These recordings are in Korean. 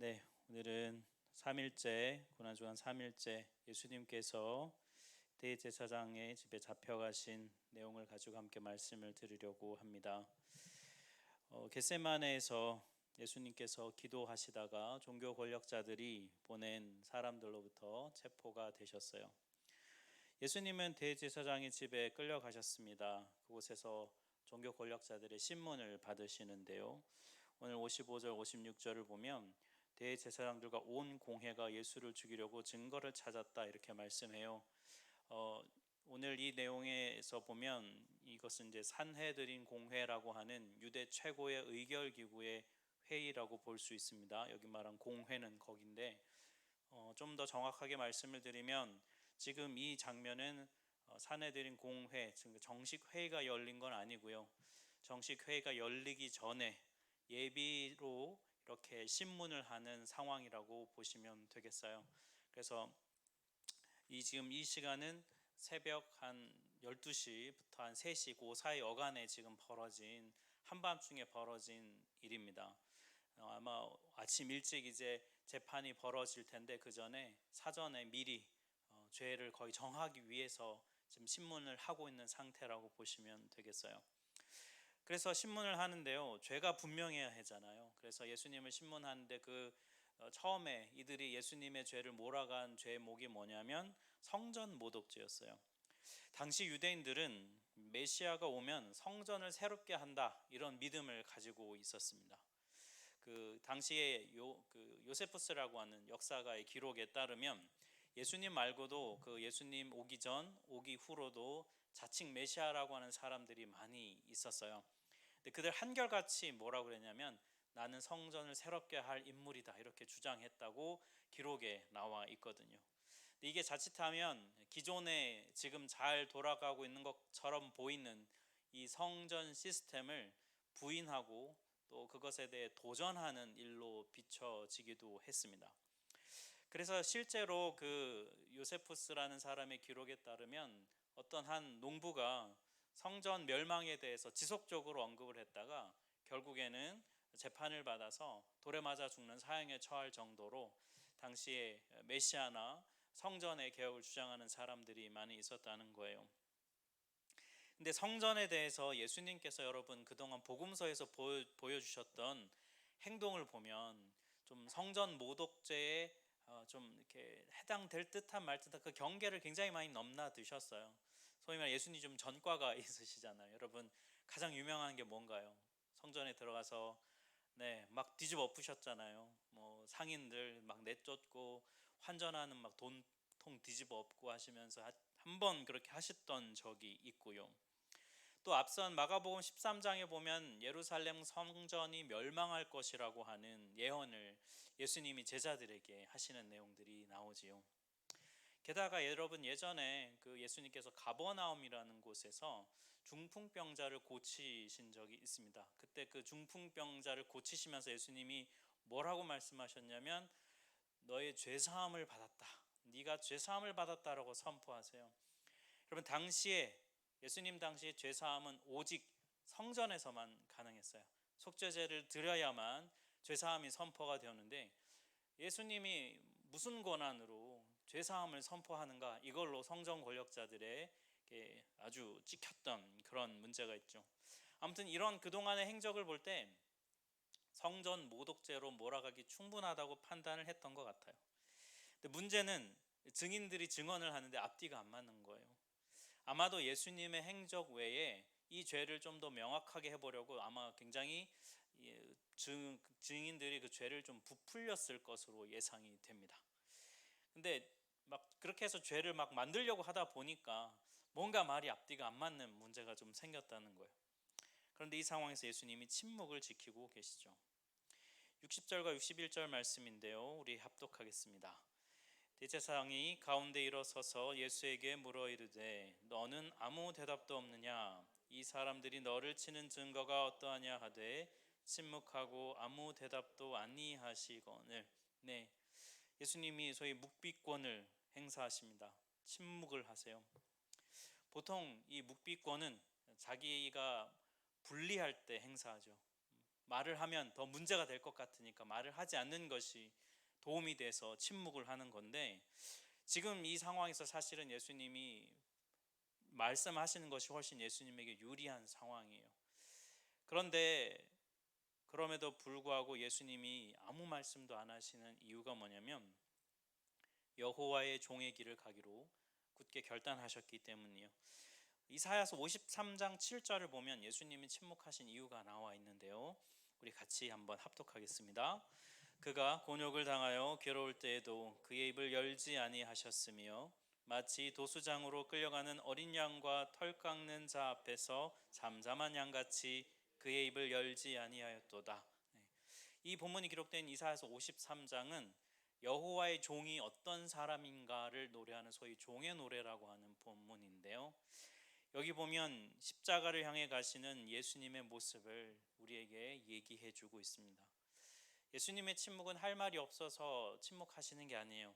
네, 오늘은 3일째, 고난주간 3일째 예수님께서 대제사장의 집에 잡혀가신 내용을 가지고 함께 말씀을 드리려고 합니다. 겟세마네에서 예수님께서 기도하시다가 종교 권력자들이 보낸 사람들로부터 체포가 되셨어요. 예수님은 대제사장의 집에 끌려가셨습니다. 그곳에서 종교 권력자들의 신문을 받으시는데요. 오늘 55절 56절을 보면 대제사장들과 온 공회가 예수를 죽이려고 증거를 찾았다 이렇게 말씀해요. 오늘 이 내용에서 보면 이것은 이제 산헤드린 공회라고 하는 유대 최고의 의결 기구의 회의라고 볼 수 있습니다. 여기 말한 공회는 거긴데 좀 더 정확하게 말씀을 드리면 지금 이 장면은 산헤드린 공회, 즉 정식 회의가 열린 건 아니고요. 정식 회의가 열리기 전에 예비로 이렇게 신문을 하는 상황이라고 보시면 되겠어요. 그래서 지금 이 시간은 새벽 한 12시부터 한 3시 그 사이 어간에 지금 벌어진 한밤중에 벌어진 일입니다. 아마 아침 일찍 이제 재판이 벌어질 텐데 그 전에 사전에 미리 죄를 거의 정하기 위해서 지금 신문을 하고 있는 상태라고 보시면 되겠어요. 그래서 신문을 하는데요, 죄가 분명해야 하잖아요. 그래서 예수님을 신문하는데 처음에 이들이 예수님의 죄를 몰아간 죄목이 뭐냐면 성전 모독죄였어요. 당시 유대인들은 메시아가 오면 성전을 새롭게 한다 이런 믿음을 가지고 있었습니다. 그 당시에 요세푸스라고 하는 역사가의 기록에 따르면 예수님 말고도 그 예수님 오기 전 오기 후로도 자칭 메시아라고 하는 사람들이 많이 있었어요. 근데 그들 한결같이 뭐라고 그랬냐면 나는 성전을 새롭게 할 인물이다 이렇게 주장했다고 기록에 나와 있거든요. 근데 이게 자칫하면 기존에 지금 잘 돌아가고 있는 것처럼 보이는 이 성전 시스템을 부인하고 또 그것에 대해 도전하는 일로 비춰지기도 했습니다. 그래서 실제로 그 요세푸스라는 사람의 기록에 따르면 어떤 한 농부가 성전 멸망에 대해서 지속적으로 언급을 했다가 결국에는 재판을 받아서 돌에 맞아 죽는 사형에 처할 정도로 당시에 메시아나 성전의 개혁을 주장하는 사람들이 많이 있었다는 거예요. 근데 성전에 대해서 예수님께서 여러분 그동안 복음서에서 보여주셨던 행동을 보면 좀 성전 모독죄에 좀 이렇게 해당될 듯한 말 듯한 그 경계를 굉장히 많이 넘나드셨어요. 소위 말해 예수님 좀 전과가 있으시잖아요. 여러분 가장 유명한 게 뭔가요? 성전에 들어가서 막 뒤집어 엎으셨잖아요. 뭐 상인들 막 내쫓고 환전하는 막 돈통 뒤집어 엎고 하시면서 한 번 그렇게 하셨던 적이 있고요. 또 앞선 마가복음 13장에 보면 예루살렘 성전이 멸망할 것이라고 하는 예언을 예수님이 제자들에게 하시는 내용들이 나오지요. 게다가 여러분 예전에 그 예수님께서 가버나움이라는 곳에서 중풍병자를 고치신 적이 있습니다. 그때 그 중풍병자를 고치시면서 예수님이 뭐라고 말씀하셨냐면 너의 죄사함을 받았다. 네가 죄사함을 받았다라고 선포하세요. 여러분 예수님 당시에 죄사함은 오직 성전에서만 가능했어요. 속죄제를 드려야만 죄사함이 선포가 되었는데 예수님이 무슨 권한으로 죄사함을 선포하는가, 이걸로 성전 권력자들의 아주 찍혔던 그런 문제가 있죠. 아무튼 이런 그동안의 행적을 볼 때 성전 모독죄로 몰아가기 충분하다고 판단을 했던 것 같아요. 근데 문제는 증인들이 증언을 하는데 앞뒤가 안 맞는 거예요. 아마도 예수님의 행적 외에 이 죄를 좀 더 명확하게 해보려고 아마 굉장히 증인들이 그 죄를 좀 부풀렸을 것으로 예상이 됩니다. 근데 막 그렇게 해서 죄를 막 만들려고 하다 보니까 뭔가 말이 앞뒤가 안 맞는 문제가 좀 생겼다는 거예요. 그런데 이 상황에서 예수님이 침묵을 지키고 계시죠. 60절과 61절 말씀인데요, 우리 합독하겠습니다. 대제사장이 가운데 일어서서 예수에게 물어 이르되 너는 아무 대답도 없느냐? 이 사람들이 너를 치는 증거가 어떠하냐 하되 침묵하고 아무 대답도 아니하시거늘. 예수님이 소위 묵비권을 행사하십니다. 침묵을 하세요. 보통 이 묵비권은 자기가 불리할 때 행사하죠. 말을 하면 더 문제가 될 것 같으니까 말을 하지 않는 것이 도움이 돼서 침묵을 하는 건데, 지금 이 상황에서 사실은 예수님이 말씀하시는 것이 훨씬 예수님에게 유리한 상황이에요. 그런데 그럼에도 불구하고 예수님이 아무 말씀도 안 하시는 이유가 뭐냐면, 여호와의 종의 길을 가기로 굳게 결단하셨기 때문이에요. 이사야서 53장 7절을 보면 예수님이 침묵하신 이유가 나와 있는데요, 우리 같이 한번 합독하겠습니다. 그가 곤욕을 당하여 괴로울 때에도 그의 입을 열지 아니하셨으며 마치 도수장으로 끌려가는 어린 양과 털 깎는 자 앞에서 잠잠한 양같이 그의 입을 열지 아니하였도다. 이 본문이 기록된 이사야서 53장은 여호와의 종이 어떤 사람인가를 노래하는 소위 종의 노래라고 하는 본문인데요, 여기 보면 십자가를 향해 가시는 예수님의 모습을 우리에게 얘기해 주고 있습니다. 예수님의 침묵은 할 말이 없어서 침묵하시는 게 아니에요.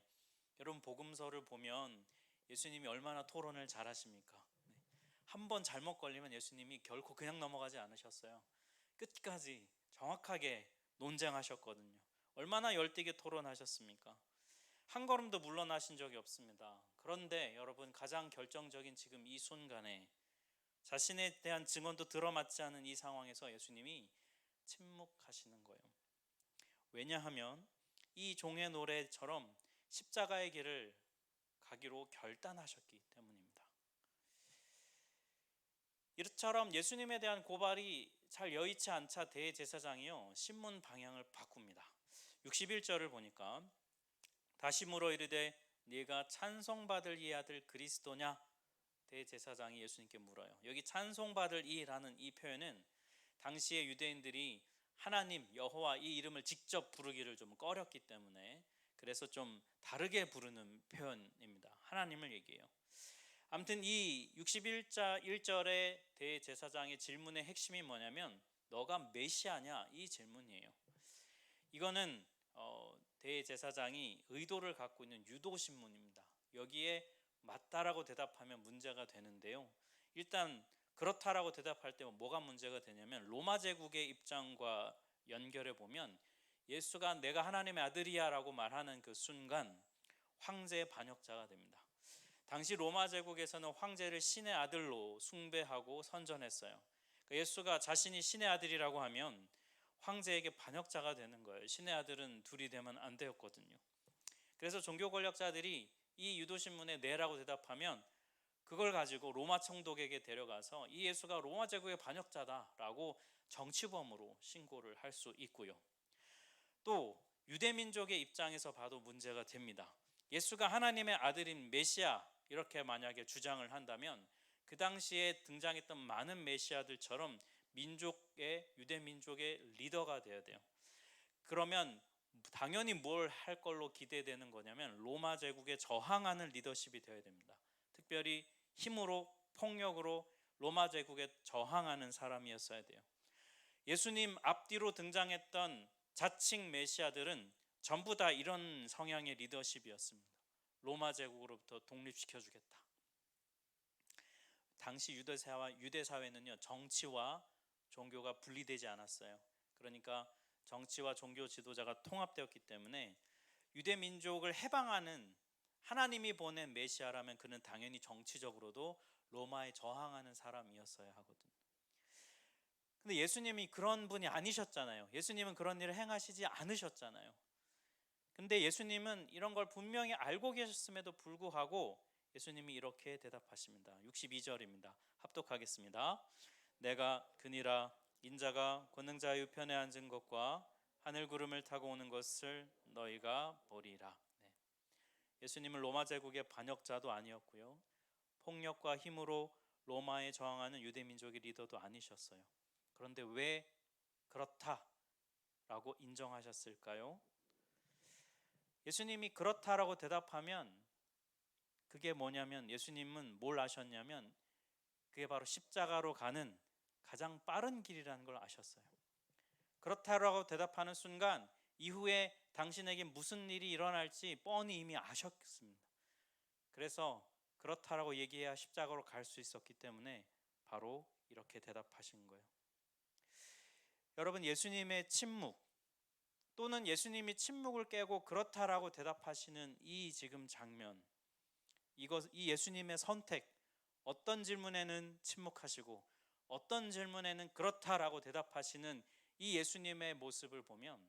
여러분, 복음서를 보면 예수님이 얼마나 토론을 잘하십니까? 한 번 잘못 걸리면 예수님이 결코 그냥 넘어가지 않으셨어요. 끝까지 정확하게 논쟁하셨거든요. 얼마나 열띠게 토론하셨습니까? 한 걸음도 물러나신 적이 없습니다. 그런데 여러분, 가장 결정적인 지금 이 순간에 자신에 대한 증언도 들어맞지 않은 이 상황에서 예수님이 침묵하시는 거예요. 왜냐하면 이 종의 노래처럼 십자가의 길을 가기로 결단하셨기 때문입니다. 이처럼 예수님에 대한 고발이 잘 여의치 않자 대제사장이요, 신문 방향을 바꿉니다. 61절을 보니까 다시 물어 이르되 네가 찬송받을 이 아들 그리스도냐? 대제사장이 예수님께 물어요. 여기 찬송받을 이라는 이 표현은 당시의 유대인들이 하나님 여호와 이 이름을 직접 부르기를 좀 꺼렸기 때문에 그래서 좀 다르게 부르는 표현입니다. 하나님을 얘기해요. 아무튼 이 61자 1절의 대제사장의 질문의 핵심이 뭐냐면 너가 메시아냐? 이 질문이에요. 이거는 대제사장이 의도를 갖고 있는 유도신문입니다. 여기에 맞다라고 대답하면 문제가 되는데요, 일단 그렇다라고 대답할 때 뭐가 문제가 되냐면 로마 제국의 입장과 연결해 보면 예수가 내가 하나님의 아들이야 라고 말하는 그 순간 황제의 반역자가 됩니다. 당시 로마 제국에서는 황제를 신의 아들로 숭배하고 선전했어요. 그러니까 예수가 자신이 신의 아들이라고 하면 황제에게 반역자가 되는 거예요. 신의 아들은 둘이 되면 안 되었거든요. 그래서 종교 권력자들이 이 유도신문에 네라고 대답하면 그걸 가지고 로마 총독에게 데려가서 이 예수가 로마 제국의 반역자다라고 정치범으로 신고를 할 수 있고요. 또 유대민족의 입장에서 봐도 문제가 됩니다. 예수가 하나님의 아들인 메시아 이렇게 만약에 주장을 한다면 그 당시에 등장했던 많은 메시아들처럼 유대민족의 리더가 되어야 돼요. 그러면 당연히 뭘 할 걸로 기대되는 거냐면 로마 제국에 저항하는 리더십이 되어야 됩니다. 특별히 힘으로 폭력으로 로마 제국에 저항하는 사람이었어야 돼요. 예수님 앞뒤로 등장했던 자칭 메시아들은 전부 다 이런 성향의 리더십이었습니다. 로마 제국으로부터 독립시켜주겠다. 당시 유대 사회는요, 정치와 종교가 분리되지 않았어요. 그러니까 정치와 종교 지도자가 통합되었기 때문에 유대 민족을 해방하는 하나님이 보낸 메시아라면 그는 당연히 정치적으로도 로마에 저항하는 사람이었어야 하거든요. 근데 예수님이 그런 분이 아니셨잖아요. 예수님은 그런 일을 행하시지 않으셨잖아요. 근데 예수님은 이런 걸 분명히 알고 계셨음에도 불구하고 예수님이 이렇게 대답하십니다. 62절입니다. 합독하겠습니다. 내가 그니라 인자가 권능자의 우편에 앉은 것과 하늘 구름을 타고 오는 것을 너희가 보리라. 예수님은 로마 제국의 반역자도 아니었고요, 폭력과 힘으로 로마에 저항하는 유대민족의 리더도 아니셨어요. 그런데 왜 그렇다라고 인정하셨을까요? 예수님이 그렇다라고 대답하면 그게 뭐냐면 예수님은 뭘 아셨냐면 그게 바로 십자가로 가는 가장 빠른 길이라는 걸 아셨어요. 그렇다라고 대답하는 순간 이후에 당신에게 무슨 일이 일어날지 뻔히 이미 아셨습니다. 그래서 그렇다라고 얘기해야 십자가로 갈 수 있었기 때문에 바로 이렇게 대답하신 거예요. 여러분, 예수님의 침묵 또는 예수님이 침묵을 깨고 그렇다라고 대답하시는 이 지금 장면, 이 예수님의 선택, 어떤 질문에는 침묵하시고 어떤 질문에는 그렇다라고 대답하시는 이 예수님의 모습을 보면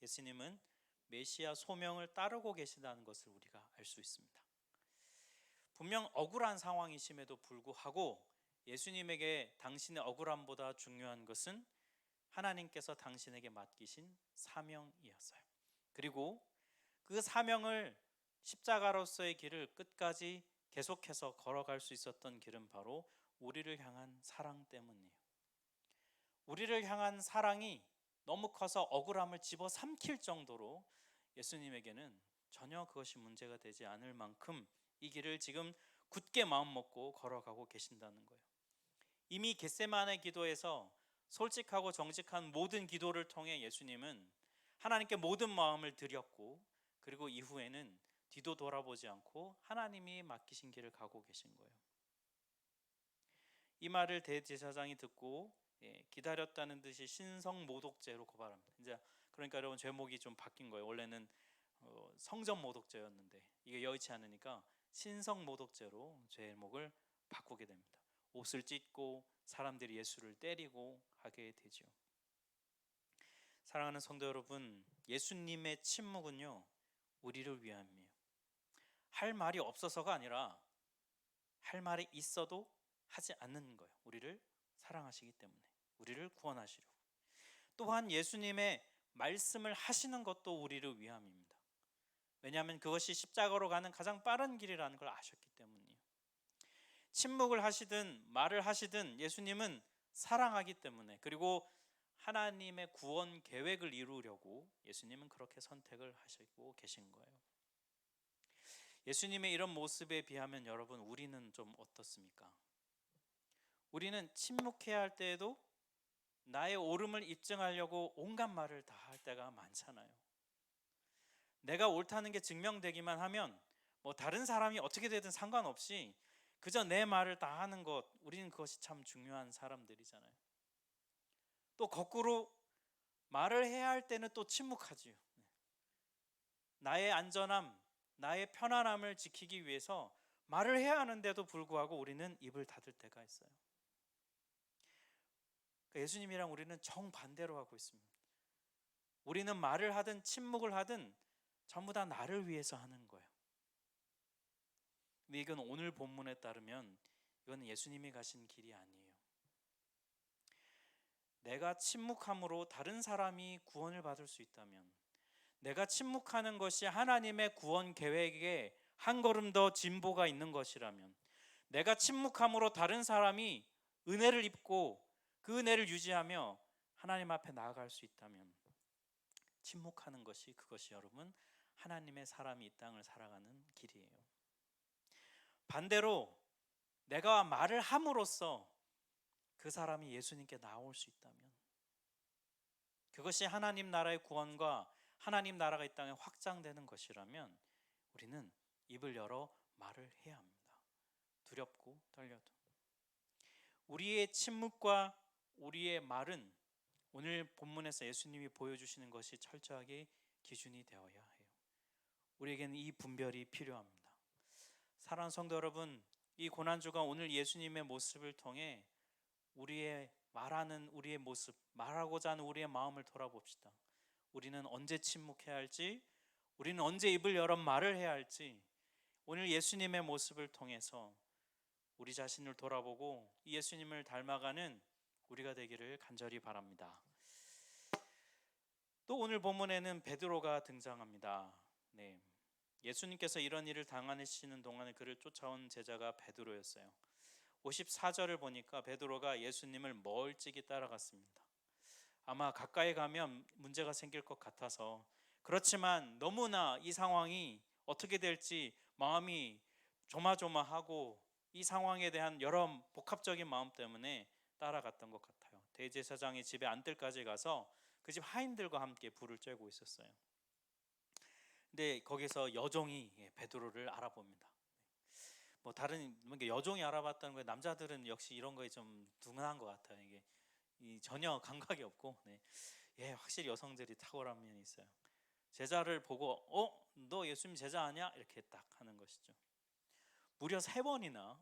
예수님은 메시아 소명을 따르고 계신다는 것을 우리가 알 수 있습니다. 분명 억울한 상황이심에도 불구하고 예수님에게 당신의 억울함보다 중요한 것은 하나님께서 당신에게 맡기신 사명이었어요. 그리고 그 사명을 십자가로서의 길을 끝까지 계속해서 걸어갈 수 있었던 길은 바로 우리를 향한 사랑 때문이에요. 우리를 향한 사랑이 너무 커서 억울함을 집어삼킬 정도로 예수님에게는 전혀 그것이 문제가 되지 않을 만큼 이 길을 지금 굳게 마음먹고 걸어가고 계신다는 거예요. 이미 겟세마네 기도에서 솔직하고 정직한 모든 기도를 통해 예수님은 하나님께 모든 마음을 드렸고, 그리고 이후에는 뒤도 돌아보지 않고 하나님이 맡기신 길을 가고 계신 거예요. 이 말을 대제사장이 듣고 기다렸다는 듯이 신성모독죄로 고발합니다. 이제 그러니까 여러분, 제목이 좀 바뀐 거예요. 원래는 성전모독죄였는데 이게 여의치 않으니까 신성모독죄로 제목을 바꾸게 됩니다. 옷을 찢고 사람들이 예수를 때리고 하게 되죠. 사랑하는 성도 여러분, 예수님의 침묵은요, 우리를 위함이에요. 할 말이 없어서가 아니라 할 말이 있어도 하지 않는 거예요. 우리를 사랑하시기 때문에, 우리를 구원하시려고. 또한 예수님의 말씀을 하시는 것도 우리를 위함입니다. 왜냐하면 그것이 십자가로 가는 가장 빠른 길이라는 걸 아셨기 때문이에요. 침묵을 하시든 말을 하시든 예수님은 사랑하기 때문에, 그리고 하나님의 구원 계획을 이루려고 예수님은 그렇게 선택을 하시고 계신 거예요. 예수님의 이런 모습에 비하면 여러분, 우리는 좀 어떻습니까? 우리는 침묵해야 할 때에도 나의 옳음을 입증하려고 온갖 말을 다 할 때가 많잖아요. 내가 옳다는 게 증명되기만 하면 뭐 다른 사람이 어떻게 되든 상관없이 그저 내 말을 다 하는 것, 우리는 그것이 참 중요한 사람들이잖아요. 또 거꾸로 말을 해야 할 때는 또 침묵하지요. 나의 안전함, 나의 편안함을 지키기 위해서 말을 해야 하는데도 불구하고 우리는 입을 닫을 때가 있어요. 예수님이랑 우리는 정반대로 하고 있습니다. 우리는 말을 하든 침묵을 하든 전부 다 나를 위해서 하는 거예요. 근데 이건 오늘 본문에 따르면 이건 예수님이 가신 길이 아니에요. 내가 침묵함으로 다른 사람이 구원을 받을 수 있다면, 내가 침묵하는 것이 하나님의 구원 계획에 한 걸음 더 진보가 있는 것이라면, 내가 침묵함으로 다른 사람이 은혜를 입고 그 은혜를 유지하며 하나님 앞에 나아갈 수 있다면, 침묵하는 것이, 그것이 여러분 하나님의 사람이 이 땅을 살아가는 길이에요. 반대로 내가 말을 함으로써 그 사람이 예수님께 나올 수 있다면, 그것이 하나님 나라의 구원과 하나님 나라가 이 땅에 확장되는 것이라면 우리는 입을 열어 말을 해야 합니다. 두렵고 떨려도. 우리의 침묵과 우리의 말은 오늘 본문에서 예수님이 보여주시는 것이 철저하게 기준이 되어야 해요. 우리에게는 이 분별이 필요합니다. 사랑하는 성도 여러분, 이 고난주가 오늘 예수님의 모습을 통해 우리의 말하는 우리의 모습, 말하고자 하는 우리의 마음을 돌아봅시다. 우리는 언제 침묵해야 할지, 우리는 언제 입을 열어 말을 해야 할지, 오늘 예수님의 모습을 통해서 우리 자신을 돌아보고 이 예수님을 닮아가는 우리가 되기를 간절히 바랍니다. 또 오늘 본문에는 베드로가 등장합니다. 네, 예수님께서 이런 일을 당하시는 동안에 그를 쫓아온 제자가 베드로였어요. 54절을 보니까 베드로가 예수님을 멀찍이 따라갔습니다. 아마 가까이 가면 문제가 생길 것 같아서, 그렇지만 너무나 이 상황이 어떻게 될지 마음이 조마조마하고 이 상황에 대한 여러 복합적인 마음 때문에 따라갔던 것 같아요. 대제사장의 집에 안뜰까지 가서 그 집 하인들과 함께 불을 쬐고 있었어요. 근데 거기서 여종이 베드로를 알아봅니다. 뭐 다른 여종이 알아봤다는 거에 남자들은 역시 이런 거에 좀 둔한 것 같아요. 이게 전혀 감각이 없고, 예, 확실히 여성들이 탁월한 면이 있어요. 제자를 보고 너 예수님 제자 아니야? 이렇게 딱 하는 것이죠. 무려 3번이나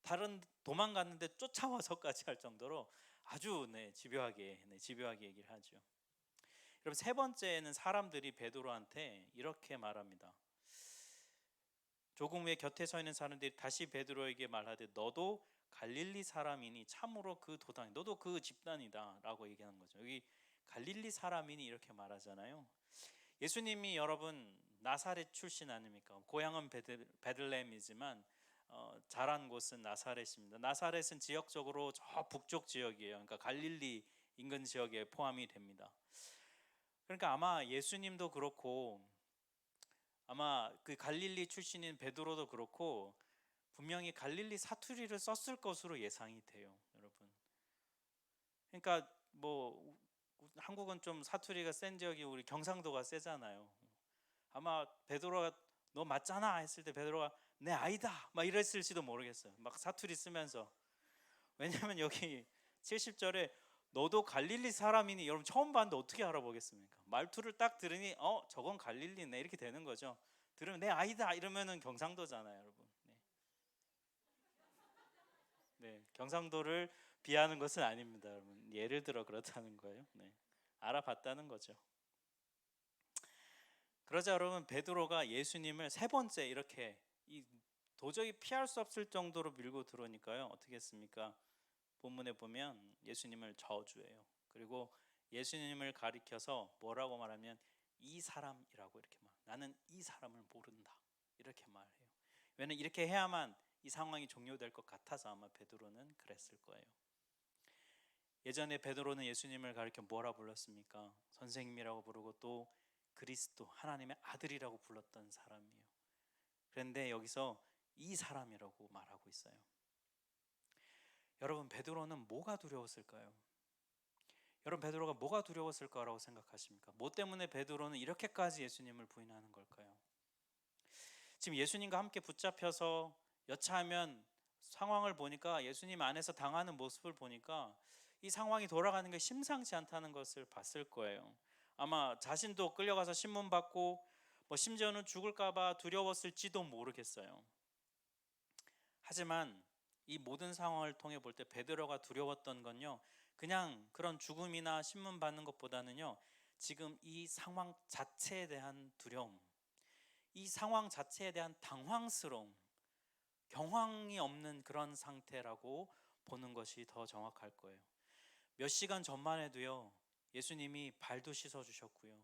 다른 도망갔는데 쫓아와서까지 할 정도로 아주 집요하게 얘기를 하죠. 여러분, 3번째는 사람들이 베드로한테 이렇게 말합니다. 조금 후에 곁에 서 있는 사람들이 다시 베드로에게 말하되 너도 갈릴리 사람이니 참으로 그 도당 너도 그 집단이다 라고 얘기하는 거죠. 여기 갈릴리 사람이니 이렇게 말하잖아요. 예수님이 여러분 나사렛 출신 아닙니까? 고향은 베들레헴이지만 자란 곳은 나사렛입니다. 나사렛은 지역적으로 저 북쪽 지역이에요. 그러니까 갈릴리 인근 지역에 포함이 됩니다. 그러니까 아마 예수님도 그렇고 아마 그 갈릴리 출신인 베드로도 그렇고 분명히 갈릴리 사투리를 썼을 것으로 예상이 돼요, 여러분. 그러니까 뭐 한국은 좀 사투리가 센 지역이 우리 경상도가 세잖아요. 아마 베드로가 너 맞잖아 했을 때 베드로가 내 아이다 막 이랬을지도 모르겠어요. 막 사투리 쓰면서. 왜냐면 여기 70절에 너도 갈릴리 사람이니, 여러분 처음 봤는데 어떻게 알아보겠습니까? 말투를 딱 들으니 저건 갈릴리네 이렇게 되는 거죠. 들으면 내 아이다 이러면은 경상도잖아요, 여러분. 경상도를 비하하는 것은 아닙니다, 여러분. 예를 들어 그렇다는 거예요. 알아봤다는 거죠. 그러자 여러분, 베드로가 예수님을 3번째 이렇게 도저히 피할 수 없을 정도로 밀고 들어오니까요, 어떻게 했습니까? 본문에 보면 예수님을 저주해요. 그리고 예수님을 가리켜서 뭐라고 말하면 이 사람이라고 이렇게 말. 나는 이 사람을 모른다 이렇게 말해요. 왜냐면 이렇게 해야만 이 상황이 종료될 것 같아서 아마 베드로는 그랬을 거예요. 예전에 베드로는 예수님을 가리켜 뭐라 불렀습니까? 선생님이라고 부르고 또 그리스도 하나님의 아들이라고 불렀던 사람이에요. 그런데 여기서 이 사람이라고 말하고 있어요. 여러분, 베드로는 뭐가 두려웠을까요? 여러분, 베드로가 뭐가 두려웠을 거라고 생각하십니까? 뭐 때문에 베드로는 이렇게까지 예수님을 부인하는 걸까요? 지금 예수님과 함께 붙잡혀서 여차하면 상황을 보니까, 예수님 안에서 당하는 모습을 보니까 이 상황이 돌아가는 게 심상치 않다는 것을 봤을 거예요. 아마 자신도 끌려가서 신문받고 심지어는 죽을까봐 두려웠을지도 모르겠어요. 하지만 이 모든 상황을 통해 볼 때 베드로가 두려웠던 건요, 그냥 그런 죽음이나 신문 받는 것보다는요, 지금 이 상황 자체에 대한 두려움, 이 상황 자체에 대한 당황스러움, 경황이 없는 그런 상태라고 보는 것이 더 정확할 거예요. 몇 시간 전만 해도요, 예수님이 발도 씻어 주셨고요,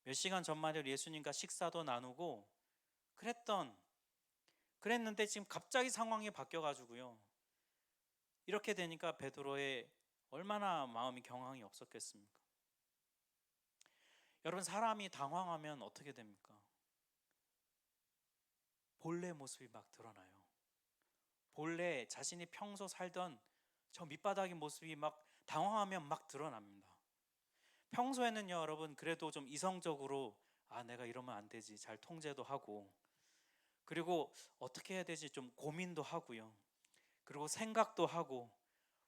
몇 시간 전만 해도 예수님과 식사도 나누고 그랬는데 지금 갑자기 상황이 바뀌어가지고요, 이렇게 되니까 베드로의 얼마나 마음이 경황이 없었겠습니까? 여러분, 사람이 당황하면 어떻게 됩니까? 본래 모습이 막 드러나요. 본래 자신이 평소 살던 저 밑바닥의 모습이 막 당황하면 막 드러납니다. 평소에는요, 여러분, 그래도 좀 이성적으로 내가 이러면 안 되지, 잘 통제도 하고, 그리고 어떻게 해야 되지 좀 고민도 하고요, 그리고 생각도 하고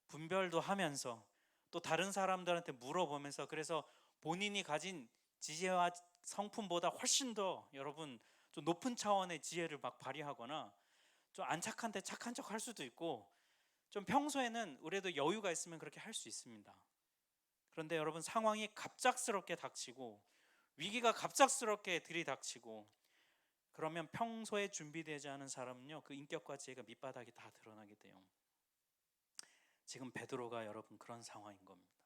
분별도 하면서 또 다른 사람들한테 물어보면서, 그래서 본인이 가진 지혜와 성품보다 훨씬 더 여러분 좀 높은 차원의 지혜를 막 발휘하거나, 좀 안 착한데 착한 척 할 수도 있고, 좀 평소에는 그래도 여유가 있으면 그렇게 할 수 있습니다. 그런데 여러분, 상황이 갑작스럽게 닥치고 위기가 갑작스럽게 들이닥치고 그러면 평소에 준비되지 않은 사람은요, 그 인격과 지혜가 밑바닥이 다 드러나게 돼요. 지금 베드로가 여러분 그런 상황인 겁니다.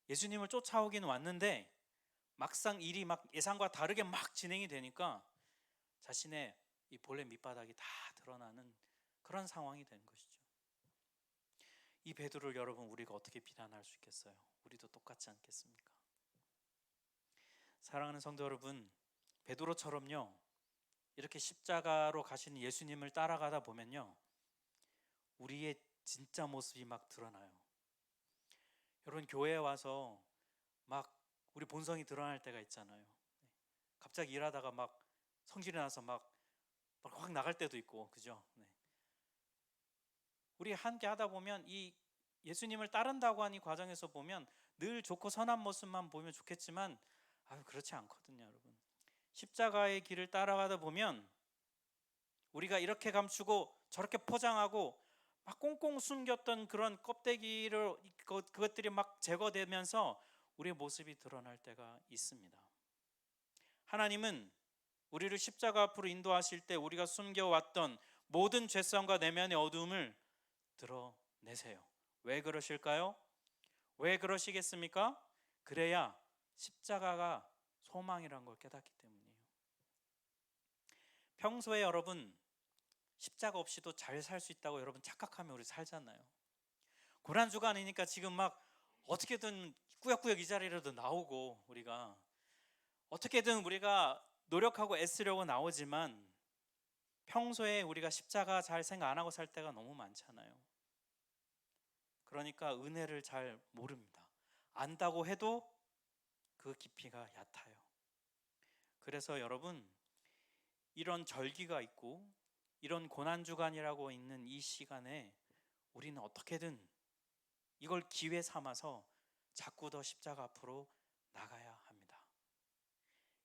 예수님을 쫓아오긴 왔는데 막상 일이 막 예상과 다르게 막 진행이 되니까 자신의 이 본래 밑바닥이 다 드러나는 그런 상황이 된 것이죠. 이 베드로를 여러분 우리가 어떻게 비난할 수 있겠어요? 우리도 똑같지 않겠습니까? 사랑하는 성도 여러분, 베드로처럼요, 이렇게 십자가로 가시는 예수님을 따라가다 보면요, 우리의 진짜 모습이 막 드러나요. 여러분, 교회에 와서 막 우리 본성이 드러날 때가 있잖아요. 갑자기 일하다가 막 성질이 나서 막 확 나갈 때도 있고, 그죠? 우리 함께 하다 보면 이 예수님을 따른다고 하는 이 과정에서 보면 늘 좋고 선한 모습만 보면 좋겠지만 그렇지 않거든요, 여러분. 십자가의 길을 따라가다 보면 우리가 이렇게 감추고 저렇게 포장하고 막 꽁꽁 숨겼던 그런 껍데기를 그것들이 막 제거되면서 우리의 모습이 드러날 때가 있습니다. 하나님은 우리를 십자가 앞으로 인도하실 때 우리가 숨겨왔던 모든 죄성과 내면의 어두움을 드러내세요. 왜 그러실까요? 왜 그러시겠습니까? 그래야 십자가가 소망이란 걸 깨닫기 때문이에요. 평소에 여러분 십자가 없이도 잘 살 수 있다고 여러분 착각하면 우리 살잖아요. 고난주간이니까 지금 막 어떻게든 꾸역꾸역 이 자리라도 나오고 우리가 어떻게든 우리가 노력하고 애쓰려고 나오지만 평소에 우리가 십자가 잘 생각 안 하고 살 때가 너무 많잖아요. 그러니까 은혜를 잘 모릅니다. 안다고 해도 그 깊이가 얕아요. 그래서 여러분 이런 절기가 있고 이런 고난주간이라고 있는 이 시간에 우리는 어떻게든 이걸 기회 삼아서 자꾸 더 십자가 앞으로 나가야 합니다.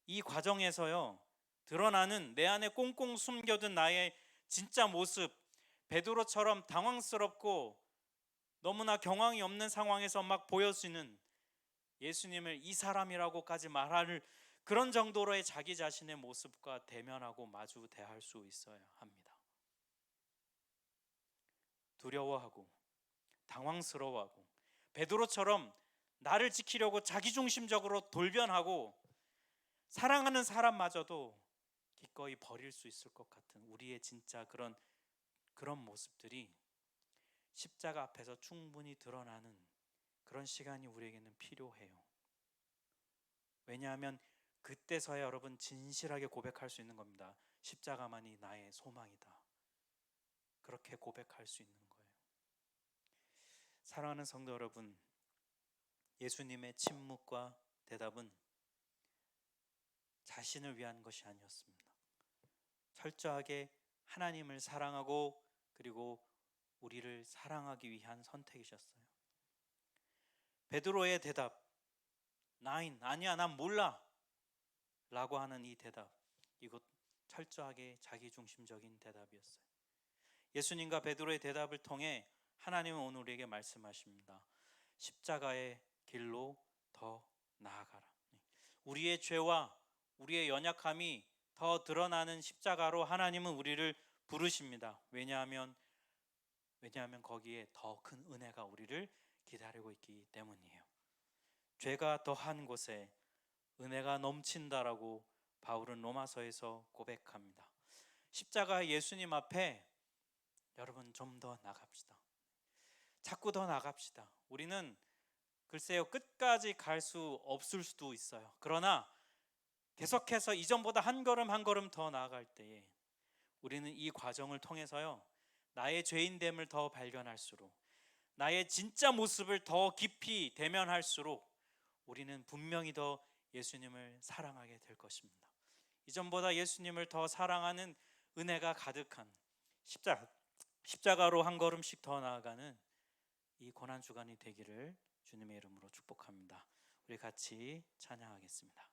이 과정에서요 드러나는 내 안에 꽁꽁 숨겨둔 나의 진짜 모습, 베드로처럼 당황스럽고 너무나 경황이 없는 상황에서 막 보여지는 예수님을 이 사람이라고까지 말할 그런 정도로의 자기 자신의 모습과 대면하고 마주 대할 수 있어야 합니다. 두려워하고 당황스러워하고 베드로처럼 나를 지키려고 자기중심적으로 돌변하고 사랑하는 사람마저도 기꺼이 버릴 수 있을 것 같은 우리의 진짜 그런 모습들이 십자가 앞에서 충분히 드러나는 그런 시간이 우리에게는 필요해요. 왜냐하면 그때서야 여러분 진실하게 고백할 수 있는 겁니다. 십자가만이 나의 소망이다. 그렇게 고백할 수 있는 거예요. 사랑하는 성도 여러분, 예수님의 침묵과 대답은 자신을 위한 것이 아니었습니다. 철저하게 하나님을 사랑하고 그리고 우리를 사랑하기 위한 선택이셨어요. 베드로의 대답, 아니야 난 몰라 라고 하는 이 대답, 이것 철저하게 자기중심적인 대답이었어요. 예수님과 베드로의 대답을 통해 하나님은 오늘 우리에게 말씀하십니다. 십자가의 길로 더 나아가라. 우리의 죄와 우리의 연약함이 더 드러나는 십자가로 하나님은 우리를 부르십니다. 왜냐하면 거기에 더 큰 은혜가 우리를 기다리고 있기 때문이에요. 죄가 더한 곳에 은혜가 넘친다라고 바울은 로마서에서 고백합니다. 십자가 예수님 앞에 여러분 좀 더 나갑시다. 자꾸 더 나갑시다. 우리는 글쎄요 끝까지 갈 수 없을 수도 있어요. 그러나 계속해서 이전보다 한 걸음 한 걸음 더 나아갈 때에 우리는 이 과정을 통해서요 나의 죄인됨을 더 발견할수록 나의 진짜 모습을 더 깊이 대면할수록 우리는 분명히 더 예수님을 사랑하게 될 것입니다. 이전보다 예수님을 더 사랑하는 은혜가 가득한 십자가로 한 걸음씩 더 나아가는 이 고난주간이 되기를 주님의 이름으로 축복합니다. 우리 같이 찬양하겠습니다.